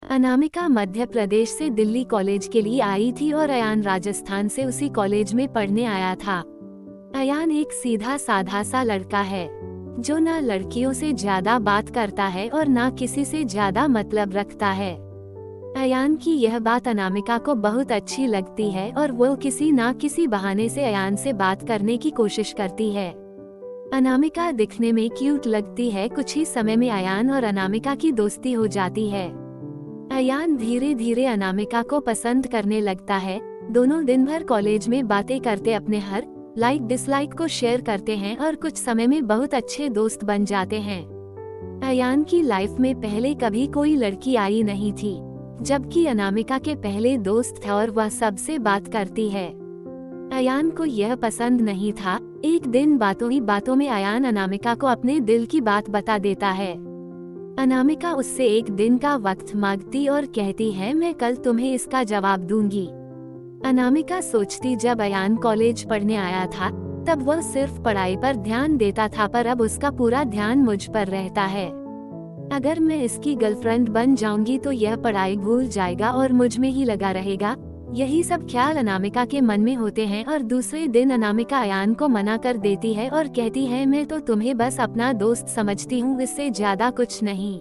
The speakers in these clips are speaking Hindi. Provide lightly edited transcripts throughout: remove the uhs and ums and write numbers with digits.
अनामिका मध्य प्रदेश से दिल्ली कॉलेज के लिए आई थी और अयान राजस्थान से उसी कॉलेज में पढ़ने आया था। अयान एक सीधा साधा सा लड़का है जो ना लड़कियों से ज्यादा बात करता है और ना किसी से ज्यादा मतलब रखता है। अयान की यह बात अनामिका को बहुत अच्छी लगती है और वो किसी ना किसी बहाने से अयान से बात करने की कोशिश करती है। अनामिका दिखने में क्यूट लगती है। कुछ ही समय में अयान और अनामिका की दोस्ती हो जाती है। अयान धीरे धीरे अनामिका को पसंद करने लगता है। दोनों दिन भर कॉलेज में बातें करते अपने हर लाइक डिसलाइक को शेयर करते हैं और कुछ समय में बहुत अच्छे दोस्त बन जाते हैं। अयान की लाइफ में पहले कभी कोई लड़की आई नहीं थी, जबकि अनामिका के पहले दोस्त थे और वह सबसे बात करती है। अयान को यह पसंद नहीं था। एक दिन बातों ही बातों में अयान अनामिका को अपने दिल की बात बता देता है। अनामिका उससे एक दिन का वक्त मांगती और कहती है, मैं कल तुम्हें इसका जवाब दूंगी। अनामिका सोचती, जब अयान कॉलेज पढ़ने आया था तब वह सिर्फ पढ़ाई पर ध्यान देता था, पर अब उसका पूरा ध्यान मुझ पर रहता है। अगर मैं इसकी गर्लफ्रेंड बन जाऊंगी तो यह पढ़ाई भूल जाएगा और मुझ में ही लगा रहेगा। यही सब ख्याल अनामिका के मन में होते हैं और दूसरे दिन अनामिका अयान को मना कर देती है और कहती है, मैं तो तुम्हें बस अपना दोस्त समझती हूँ, इससे ज्यादा कुछ नहीं।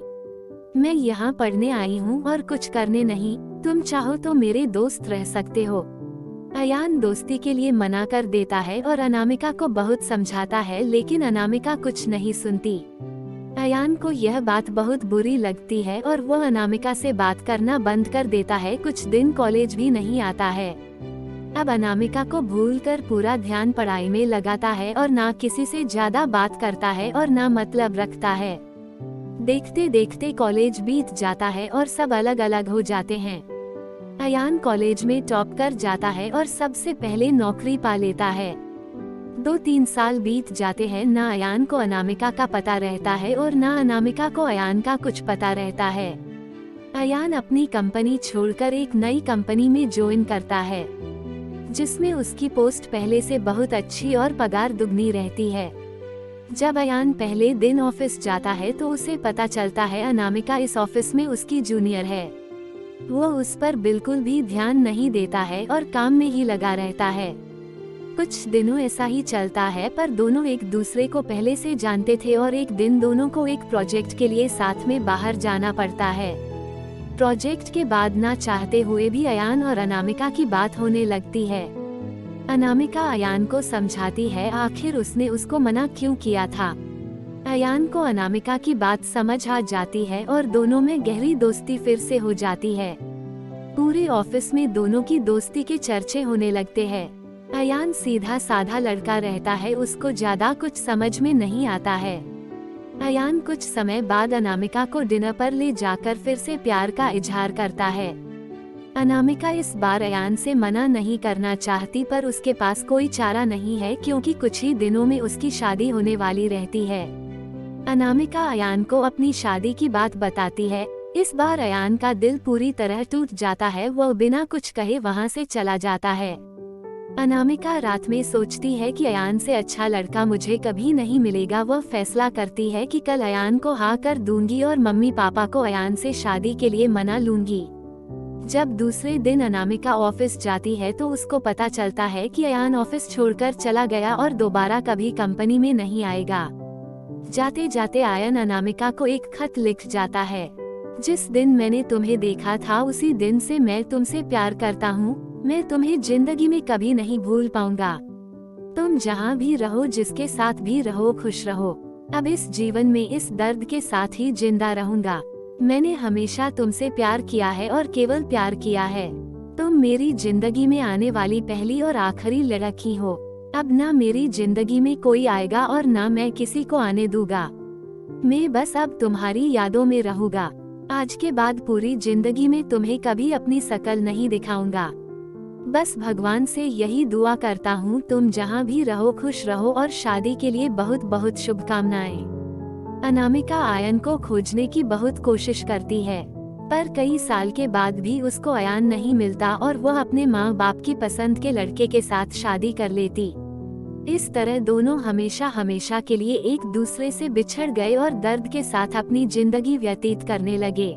मैं यहाँ पढ़ने आई हूँ और कुछ करने नहीं। तुम चाहो तो मेरे दोस्त रह सकते हो। अयान दोस्ती के लिए मना कर देता है और अनामिका को बहुत समझाता है, लेकिन अनामिका कुछ नहीं सुनती। अयान को यह बात बहुत बुरी लगती है और वह अनामिका से बात करना बंद कर देता है। कुछ दिन कॉलेज भी नहीं आता है। अब अनामिका को भूलकर पूरा ध्यान पढ़ाई में लगाता है और ना किसी से ज्यादा बात करता है और ना मतलब रखता है। देखते देखते कॉलेज बीत जाता है और सब अलग अलग हो जाते हैं। अयान कॉलेज में टॉप कर जाता है और सबसे पहले नौकरी पा लेता है। 2-3 साल बीत जाते हैं। ना अयान को अनामिका का पता रहता है और ना अनामिका को अयान का कुछ पता रहता है। अयान अपनी कंपनी छोड़कर एक नई कंपनी में ज्वाइन करता है, जिसमें उसकी पोस्ट पहले से बहुत अच्छी और पगार दुगनी रहती है। जब अयान पहले दिन ऑफिस जाता है तो उसे पता चलता है अनामिका इस ऑफिस में उसकी जूनियर है। वो उस पर बिल्कुल भी ध्यान नहीं देता है और काम में ही लगा रहता है। कुछ दिनों ऐसा ही चलता है, पर दोनों एक दूसरे को पहले से जानते थे और एक दिन दोनों को एक प्रोजेक्ट के लिए साथ में बाहर जाना पड़ता है। प्रोजेक्ट के बाद ना चाहते हुए भी अयान और अनामिका की बात होने लगती है। अनामिका अयान को समझाती है आखिर उसने उसको मना क्यों किया था। अयान को अनामिका की बात समझ आ जाती है और दोनों में गहरी दोस्ती फिर से हो जाती है। पूरे ऑफिस में दोनों की दोस्ती के चर्चे होने लगते हैं। अयान सीधा साधा लड़का रहता है, उसको ज्यादा कुछ समझ में नहीं आता है। अयान कुछ समय बाद अनामिका को डिनर पर ले जाकर फिर से प्यार का इजहार करता है। अनामिका इस बार अयान से मना नहीं करना चाहती, पर उसके पास कोई चारा नहीं है क्योंकि कुछ ही दिनों में उसकी शादी होने वाली रहती है। अनामिका अयान को अपनी शादी की बात बताती है। इस बार अयान का दिल पूरी तरह टूट जाता है। वह बिना कुछ कहे वहां से चला जाता है। अनामिका रात में सोचती है कि अयान से अच्छा लड़का मुझे कभी नहीं मिलेगा। वह फैसला करती है कि कल अयान को हाँ कर दूंगी और मम्मी पापा को अयान से शादी के लिए मना लूंगी। जब दूसरे दिन अनामिका ऑफिस जाती है तो उसको पता चलता है कि अयान ऑफिस छोड़कर चला गया और दोबारा कभी कंपनी में नहीं आएगा। जाते जाते अयान अनामिका को एक खत लिख जाता है, जिस दिन मैंने तुम्हें देखा था उसी दिन से मैं तुमसे प्यार करता हूँ। मैं तुम्हें जिंदगी में कभी नहीं भूल पाऊंगा। तुम जहाँ भी रहो, जिसके साथ भी रहो, खुश रहो। अब इस जीवन में इस दर्द के साथ ही जिंदा रहूंगा। मैंने हमेशा तुमसे प्यार किया है और केवल प्यार किया है। तुम मेरी जिंदगी में आने वाली पहली और आखिरी लड़की हो। अब ना मेरी जिंदगी में कोई आएगा और ना मैं किसी को आने दूंगा। मैं बस अब तुम्हारी यादों में रहूंगा। आज के बाद पूरी जिंदगी में तुम्हें कभी अपनी शकल नहीं दिखाऊंगा। बस भगवान से यही दुआ करता हूँ, तुम जहाँ भी रहो खुश रहो और शादी के लिए बहुत बहुत शुभकामनाएं। अनामिका अयान को खोजने की बहुत कोशिश करती है, पर कई साल के बाद भी उसको अयान नहीं मिलता और वह अपने माँ बाप की पसंद के लड़के के साथ शादी कर लेती। इस तरह दोनों हमेशा हमेशा के लिए एक दूसरे से बिछड़ गए और दर्द के साथ अपनी जिंदगी व्यतीत करने लगे।